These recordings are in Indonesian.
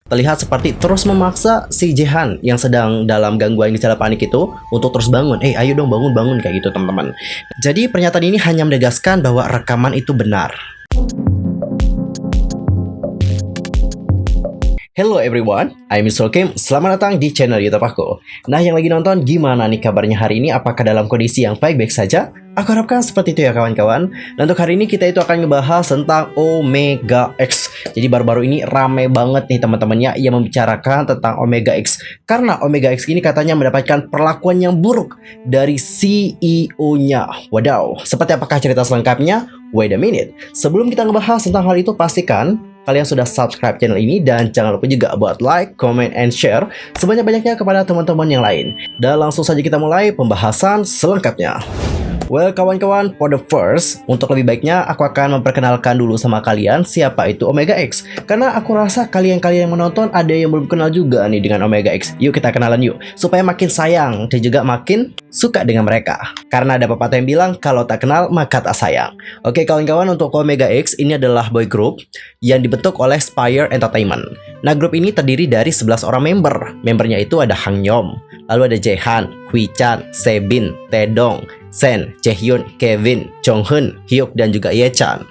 terlihat seperti terus memaksa si Jehan yang sedang dalam gangguan gejala panik itu untuk terus bangun. Ayo dong bangun kayak gitu teman-teman. Jadi pernyataan ini hanya menegaskan bahwa rekaman itu benar. Hello everyone, I'm Mr. Kim. Selamat datang di channel YouTube aku. Nah, yang lagi nonton, gimana nih kabarnya hari ini? Apakah dalam kondisi yang baik-baik saja? Aku harapkan seperti itu ya kawan-kawan. Dan untuk hari ini kita itu akan ngebahas tentang Omega X. Jadi baru-baru ini rame banget nih teman-temannya yang membicarakan tentang Omega X. Karena Omega X ini katanya mendapatkan perlakuan yang buruk dari CEO-nya. Wadaw, seperti apakah cerita selengkapnya? Wait a minute. Sebelum kita ngebahas tentang hal itu, pastikan kalian sudah subscribe channel ini dan jangan lupa juga buat like, comment, and share sebanyak-banyaknya kepada teman-teman yang lain. Dan langsung saja kita mulai pembahasan selengkapnya. Well kawan-kawan, for the first, untuk lebih baiknya aku akan memperkenalkan dulu sama kalian siapa itu Omega X. Karena aku rasa kalian-kalian yang menonton ada yang belum kenal juga nih dengan Omega X. Yuk kita kenalan yuk, supaya makin sayang dan juga makin suka dengan mereka. Karena ada pepatah yang bilang kalau tak kenal maka tak sayang. Oke kawan-kawan, untuk Omega X ini adalah boy group yang dibentuk oleh Spire Entertainment. Nah, grup ini terdiri dari 11 orang member. Membernya itu ada Hang Yom, lalu ada Jehan, Hui Chan, Sebin, Taedong, Sen, Jaehyun, Kevin, Jonghyun, Hyuk, dan juga Ye Chan.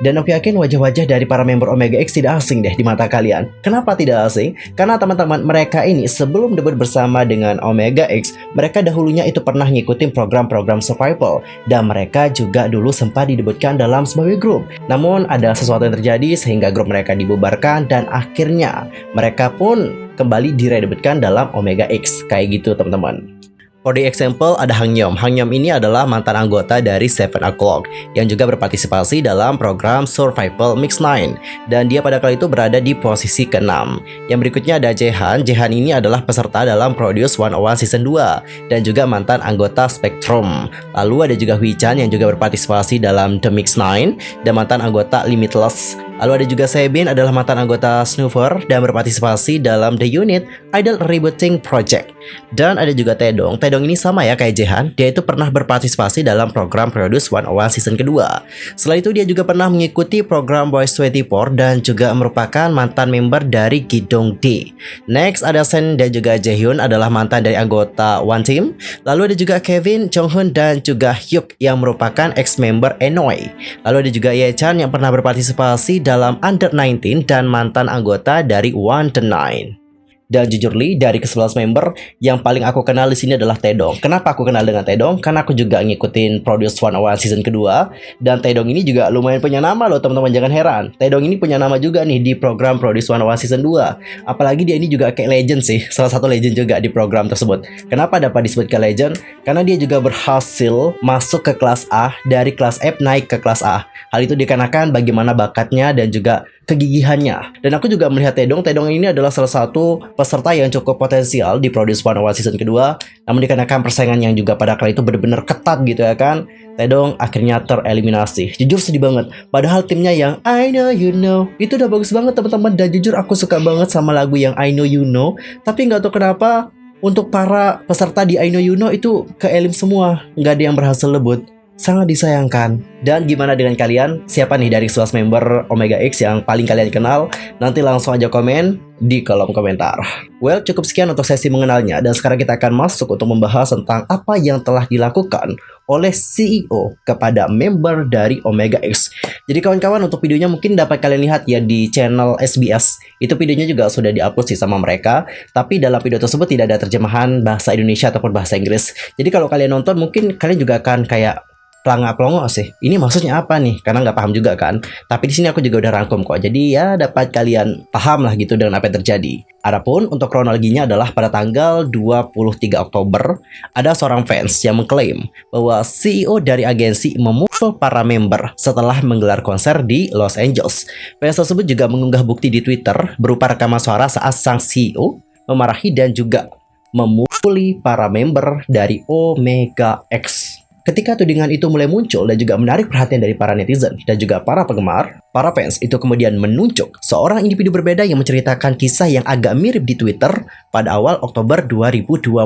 Dan aku yakin wajah-wajah dari para member Omega X tidak asing deh di mata kalian. Kenapa tidak asing? Karena teman-teman mereka ini sebelum debut bersama dengan Omega X, mereka dahulunya itu pernah ngikutin program-program survival. Dan mereka juga dulu sempat didebutkan dalam sebuah grup. Namun ada sesuatu yang terjadi sehingga grup mereka dibubarkan dan akhirnya mereka pun kembali diredebutkan dalam Omega X. Kayak gitu teman-teman. For the example, ada Hang Yom. Hang Yom ini adalah mantan anggota dari Seven O'Clock yang juga berpartisipasi dalam program Survival Mix 9. Dan dia pada kali itu berada di posisi ke-6. Yang berikutnya ada Jehan. Jehan ini adalah peserta dalam Produce 101 Season 2 dan juga mantan anggota Spectrum. Lalu ada juga Hui Chan yang juga berpartisipasi dalam The Mix 9 dan mantan anggota Limitless. Lalu ada juga Sebin, adalah mantan anggota Snoover dan berpartisipasi dalam The Unit Idol Rebooting Project. Dan ada juga Taedong. Taedong ini sama ya kayak Jehan, dia itu pernah berpartisipasi dalam program Produce 101 Season kedua. Setelah itu dia juga pernah mengikuti program Boys 24 dan juga merupakan mantan member dari Gidong D. Next ada Sen dan juga Jaehyun, adalah mantan dari anggota One Team. Lalu ada juga Kevin, Jonghyun, dan juga Hyuk yang merupakan ex-member Enoi. Lalu ada juga Ye Chan yang pernah berpartisipasi dalam Under 19 dan mantan anggota dari One to Nine. Dan jujur li, dari ke-11 member, yang paling aku kenal di sini adalah Taedong. Kenapa aku kenal dengan Taedong? Karena aku juga ngikutin Produce 101 Season kedua. Dan Taedong ini juga lumayan punya nama loh teman-teman, jangan heran. Taedong ini punya nama juga nih di program Produce 101 Season 2. Apalagi dia ini juga kayak legend sih, salah satu legend juga di program tersebut. Kenapa dapat disebut ke legend? Karena dia juga berhasil masuk ke kelas A, dari kelas F naik ke kelas A. Hal itu dikarenakan bagaimana bakatnya dan juga kegigihannya. Dan aku juga melihat Taedong ini adalah salah satu peserta yang cukup potensial di Produce 101 Season kedua. Namun dikarenakan persaingan yang juga pada kali itu benar-benar ketat gitu ya kan, Taedong akhirnya tereliminasi. Jujur sedih banget. Padahal timnya yang I Know You Know itu udah bagus banget teman-teman. Dan jujur aku suka banget sama lagu yang I Know You Know. Tapi nggak tahu kenapa untuk para peserta di I Know You Know itu keelim semua, nggak ada yang berhasil lebut. Sangat disayangkan. Dan gimana dengan kalian? Siapa nih dari 11 member Omega X yang paling kalian kenal? Nanti langsung aja komen di kolom komentar. Well, cukup sekian untuk sesi mengenalnya. Dan sekarang kita akan masuk untuk membahas tentang apa yang telah dilakukan oleh CEO kepada member dari Omega X. Jadi kawan-kawan, untuk videonya mungkin dapat kalian lihat ya di channel SBS. Itu videonya juga sudah diupload sih sama mereka. Tapi dalam video tersebut tidak ada terjemahan bahasa Indonesia ataupun bahasa Inggris. Jadi kalau kalian nonton mungkin kalian juga akan kayak pelangak-pelongo sih. Ini maksudnya apa nih? Karena nggak paham juga kan. Tapi di sini aku juga udah rangkum kok. Jadi ya dapat kalian paham lah gitu dengan apa yang terjadi. Adapun untuk kronologinya adalah pada tanggal 23 Oktober ada seorang fans yang mengklaim bahwa CEO dari agensi memukul para member setelah menggelar konser di Los Angeles. Fans tersebut juga mengunggah bukti di Twitter berupa rekaman suara saat sang CEO memarahi dan juga memukuli para member dari Omega X. Ketika tudingan itu mulai muncul dan juga menarik perhatian dari para netizen dan juga para penggemar, para fans itu kemudian menunjuk seorang individu berbeda yang menceritakan kisah yang agak mirip di Twitter pada awal Oktober 2022.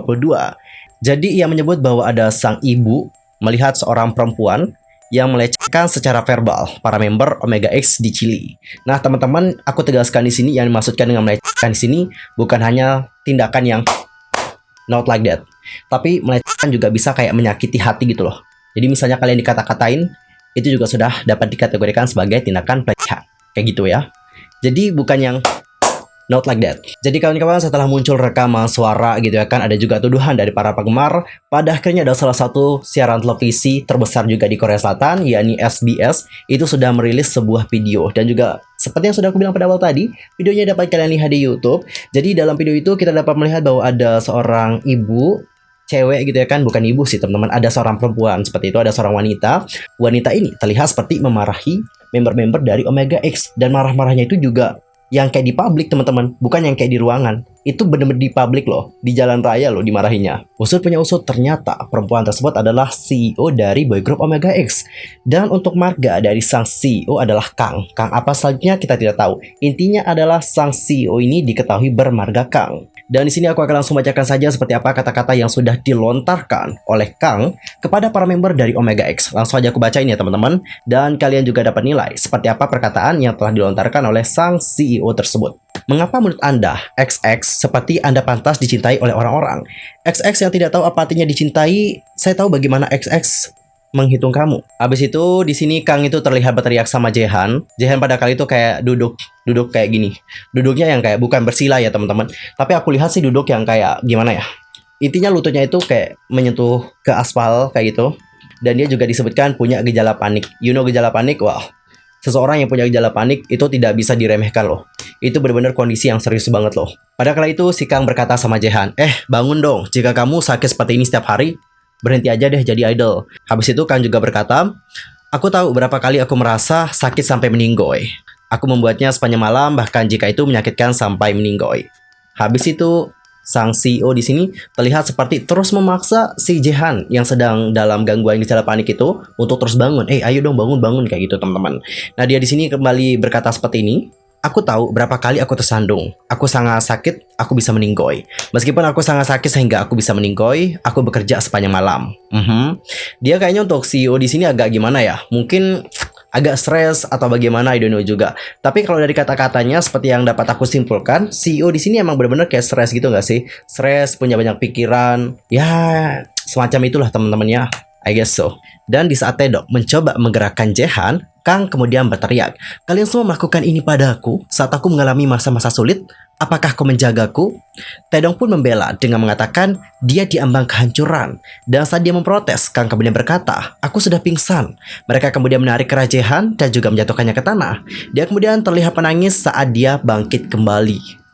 Jadi ia menyebut bahwa ada sang ibu melihat seorang perempuan yang melecehkan secara verbal para member Omega X di Chili. Nah, teman-teman, aku tegaskan di sini yang dimaksudkan dengan melecehkan di sini bukan hanya tindakan yang not like that, tapi melecehkan juga bisa kayak menyakiti hati gitu loh. Jadi misalnya kalian dikata-katain, itu juga sudah dapat dikategorikan sebagai tindakan pelecehan. Kayak gitu ya. Jadi bukan yang not like that. Jadi kawan-kawan, setelah muncul rekaman suara gitu ya kan, ada juga tuduhan dari para penggemar. Pada akhirnya ada salah satu siaran televisi terbesar juga di Korea Selatan, yakni SBS, itu sudah merilis sebuah video. Dan juga seperti yang sudah aku bilang pada awal tadi, videonya dapat kalian lihat di YouTube. Jadi dalam video itu kita dapat melihat bahwa ada seorang ibu, cewek gitu ya kan, bukan ibu sih teman-teman, ada seorang perempuan seperti itu, ada seorang wanita. Wanita ini terlihat seperti memarahi member-member dari Omega X, dan marah-marahnya itu juga yang kayak di publik teman-teman, bukan yang kayak di ruangan. Itu bener-bener di publik loh, di jalan raya loh dimarahinya. Usut punya usut, ternyata perempuan tersebut adalah CEO dari boy group Omega X. Dan untuk marga dari sang CEO adalah Kang. Kang apa selanjutnya kita tidak tahu. Intinya adalah sang CEO ini diketahui bermarga Kang. Dan di sini aku akan langsung bacakan saja seperti apa kata-kata yang sudah dilontarkan oleh Kang kepada para member dari Omega X. Langsung aja aku bacain ya teman-teman. Dan kalian juga dapat nilai seperti apa perkataan yang telah dilontarkan oleh sang CEO tersebut. Mengapa menurut Anda XX seperti Anda pantas dicintai oleh orang-orang? XX yang tidak tahu apa artinya dicintai, saya tahu bagaimana XX menghitung kamu. Habis itu di sini Kang itu terlihat berteriak sama Jehan. Jehan pada kali itu kayak duduk kayak gini. Duduknya yang kayak bukan bersila ya teman-teman. Tapi aku lihat sih duduk yang kayak gimana ya? Intinya lututnya itu kayak menyentuh ke aspal kayak gitu. Dan dia juga disebutkan punya gejala panik. You know gejala panik? Wah. Seseorang yang punya gejala panik itu tidak bisa diremehkan loh. Itu benar-benar kondisi yang serius banget loh. Pada kala itu si Kang berkata sama Jehan, bangun dong, jika kamu sakit seperti ini setiap hari, berhenti aja deh jadi idol. Habis itu Kang juga berkata, aku tahu berapa kali aku merasa sakit sampai meninggoy. Aku membuatnya sepanjang malam, bahkan jika itu menyakitkan sampai meninggoy. Habis itu sang CEO di sini terlihat seperti terus memaksa si Jehan yang sedang dalam gangguan gejala panik itu untuk terus bangun. Ayo dong bangun kayak gitu teman-teman. Nah dia di sini kembali berkata seperti ini. Aku tahu berapa kali aku tersandung. Aku sangat sakit, aku bisa meninggoy. Meskipun aku sangat sakit sehingga aku bisa meninggoy, aku bekerja sepanjang malam. Dia kayaknya untuk CEO di sini agak gimana ya? Mungkin agak stres atau bagaimana, I don't know juga. Tapi kalau dari kata-katanya seperti yang dapat aku simpulkan, CEO di sini emang benar-benar kayak stres gitu nggak sih? Stres, punya banyak pikiran, ya semacam itulah teman-teman ya. I guess so. Dan di saat Taedong mencoba menggerakkan Jehan, Kang kemudian berteriak, kalian semua melakukan ini padaku saat aku mengalami masa-masa sulit. Apakah kau menjagaku? Taedong pun membela dengan mengatakan dia diambang kehancuran. Dan saat dia memprotes, Kang kemudian berkata, aku sudah pingsan. Mereka kemudian menarik kerah Jehan dan juga menjatuhkannya ke tanah. Dia kemudian terlihat menangis saat dia bangkit kembali.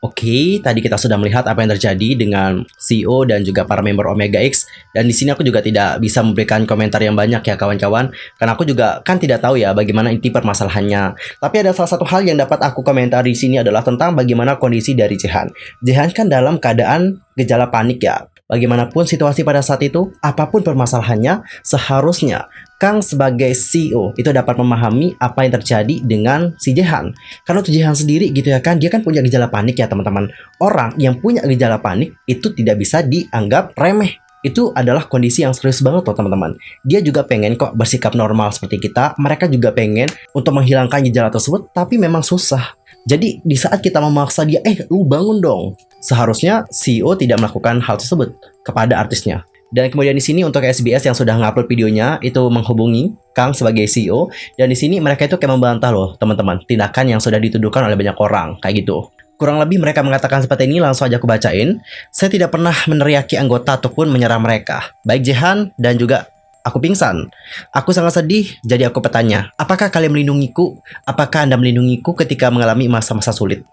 Oke, tadi kita sudah melihat apa yang terjadi dengan CEO dan juga para member Omega X. Dan di sini aku juga tidak bisa memberikan komentar yang banyak ya kawan-kawan, karena aku juga kan tidak tahu ya bagaimana inti permasalahannya. Tapi ada salah satu hal yang dapat aku komentar di sini adalah tentang bagaimana kondisi dari Jehan. Jehan kan dalam keadaan gejala panik ya. Bagaimanapun situasi pada saat itu, apapun permasalahannya, seharusnya Kang sebagai CEO itu dapat memahami apa yang terjadi dengan si Jehan. Karena untuk Jehan sendiri gitu ya kan, dia kan punya gejala panik ya teman-teman. Orang yang punya gejala panik itu tidak bisa dianggap remeh. Itu adalah kondisi yang serius banget loh teman-teman. Dia juga pengen kok bersikap normal seperti kita. Mereka juga pengen untuk menghilangkan gejala tersebut, tapi memang susah. Jadi di saat kita memaksa dia, lu bangun dong. Seharusnya CEO tidak melakukan hal tersebut kepada artisnya. Dan kemudian di sini untuk SBS yang sudah ngupload videonya itu menghubungi Kang sebagai CEO, dan di sini mereka itu kayak membantah loh teman-teman tindakan yang sudah dituduhkan oleh banyak orang kayak gitu. Kurang lebih mereka mengatakan seperti ini, langsung aja aku bacain. Saya tidak pernah meneriaki anggota ataupun menyerang mereka, baik Jehan dan juga aku pingsan. Aku sangat sedih, jadi aku bertanya, apakah kalian melindungiku? Apakah Anda melindungiku ketika mengalami masa-masa sulit?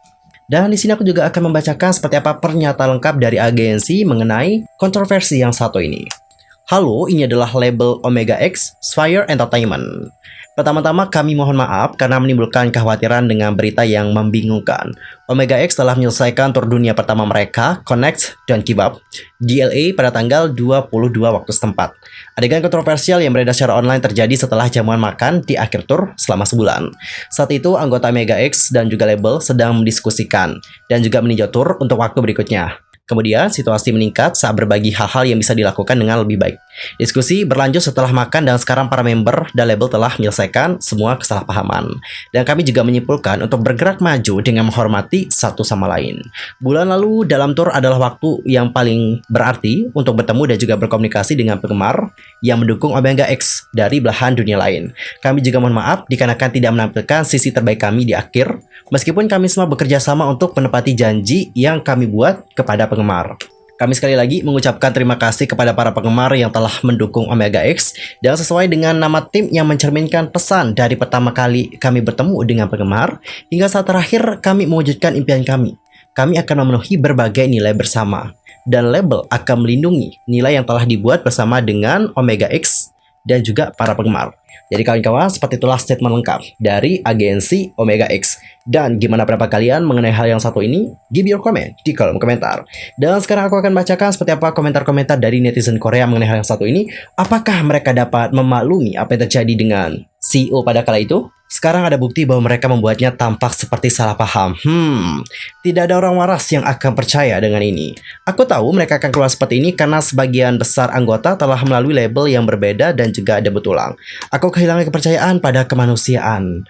Dan di sini aku juga akan membacakan seperti apa pernyataan lengkap dari agensi mengenai kontroversi yang satu ini. Halo, ini adalah label Omega X Sphere Entertainment. Pertama-tama kami mohon maaf karena menimbulkan kekhawatiran dengan berita yang membingungkan. Omega X telah menyelesaikan tur dunia pertama mereka, Connect dan Keep Up, di LA pada tanggal 22 waktu setempat. Adegan kontroversial yang beredar secara online terjadi setelah jamuan makan di akhir tur selama sebulan. Saat itu anggota Omega X dan juga label sedang mendiskusikan dan juga meninjau tur untuk waktu berikutnya. Kemudian situasi meningkat saat berbagi hal-hal yang bisa dilakukan dengan lebih baik. Diskusi berlanjut setelah makan dan sekarang para member dan label telah menyelesaikan semua kesalahpahaman. Dan kami juga menyimpulkan untuk bergerak maju dengan menghormati satu sama lain. Bulan lalu dalam tour adalah waktu yang paling berarti untuk bertemu dan juga berkomunikasi dengan penggemar yang mendukung Omega X dari belahan dunia lain. Kami juga mohon maaf dikarenakan tidak menampilkan sisi terbaik kami di akhir, meskipun kami semua bekerja sama untuk menepati janji yang kami buat kepada penggemar. Kami sekali lagi mengucapkan terima kasih kepada para penggemar yang telah mendukung Omega X dan sesuai dengan nama tim yang mencerminkan pesan dari pertama kali kami bertemu dengan penggemar hingga saat terakhir kami mewujudkan impian kami. Kami akan memenuhi berbagai nilai bersama dan label akan melindungi nilai yang telah dibuat bersama dengan Omega X dan juga para penggemar. Jadi kawan-kawan, seperti itulah statement lengkap dari agensi Omega X. Dan gimana pendapat kalian mengenai hal yang satu ini? Give your comment di kolom komentar. Dan sekarang aku akan bacakan seperti apa komentar-komentar dari netizen Korea mengenai hal yang satu ini. Apakah mereka dapat memaklumi apa yang terjadi dengan CEO pada kala itu? Sekarang ada bukti bahwa mereka membuatnya tampak seperti salah paham. Tidak ada orang waras yang akan percaya dengan ini. Aku tahu mereka akan keluar seperti ini karena sebagian besar anggota telah melalui label yang berbeda dan juga ada betulang. Aku kehilangan kepercayaan pada kemanusiaan.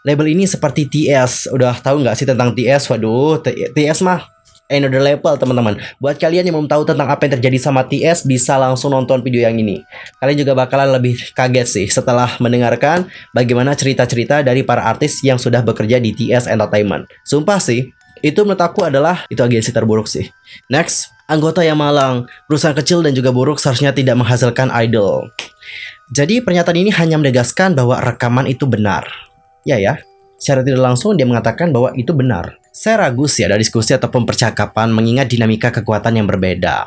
Label ini seperti TS. Udah tahu nggak sih tentang TS? Waduh, TS mah another level teman-teman. Buat kalian yang mau tahu tentang apa yang terjadi sama TS, bisa langsung nonton video yang ini. Kalian juga bakalan lebih kaget sih setelah mendengarkan bagaimana cerita-cerita dari para artis yang sudah bekerja di TS Entertainment. Sumpah sih, itu menurut aku adalah itu agensi terburuk sih. Next, anggota yang malang, perusahaan kecil dan juga buruk seharusnya tidak menghasilkan idol. Jadi pernyataan ini hanya menegaskan bahwa rekaman itu benar. Ya, secara tidak langsung dia mengatakan bahwa itu benar. Saya ragu sih ada diskusi ataupun percakapan mengingat dinamika kekuatan yang berbeda.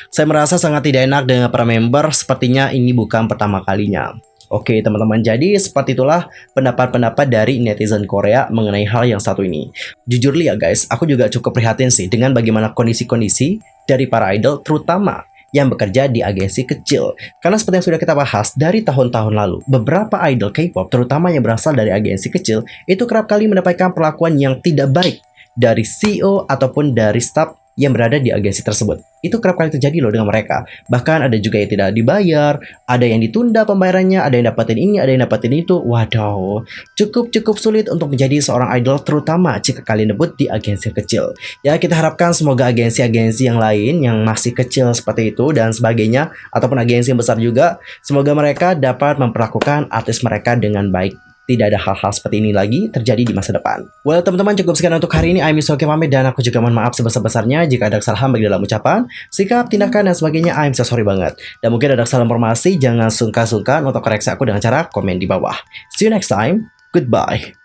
Saya merasa sangat tidak enak dengan para member, sepertinya ini bukan pertama kalinya. Oke teman-teman, jadi seperti itulah pendapat-pendapat dari netizen Korea mengenai hal yang satu ini. Jujur ya guys, aku juga cukup prihatin sih dengan bagaimana kondisi-kondisi dari para idol, terutama yang bekerja di agensi kecil. Karena seperti yang sudah kita bahas dari tahun-tahun lalu, beberapa idol K-pop, terutama yang berasal dari agensi kecil, itu kerap kali mendapatkan perlakuan yang tidak baik dari CEO ataupun dari staf yang berada di agensi tersebut. Itu kerap kali terjadi loh dengan mereka. Bahkan ada juga yang tidak dibayar, ada yang ditunda pembayarannya, ada yang dapatin ini, ada yang dapatin itu. Waduh, cukup sulit untuk menjadi seorang idol, terutama jika kalian debut di agensi kecil. Ya, kita harapkan semoga agensi-agensi yang lain yang masih kecil seperti itu dan sebagainya, ataupun agensi yang besar juga, semoga mereka dapat memperlakukan artis mereka dengan baik. Tidak ada hal-hal seperti ini lagi terjadi di masa depan. Well teman-teman, cukup sekian untuk hari ini. I'm Soke pamit dan aku juga mohon maaf sebesar-besarnya jika ada kesalahan baik dalam ucapan, sikap, tindakan, dan sebagainya. I'm so sorry banget. Dan mungkin ada kesalahan informasi, jangan sungkan-sungkan untuk koreksi aku dengan cara komen di bawah. See you next time. Goodbye.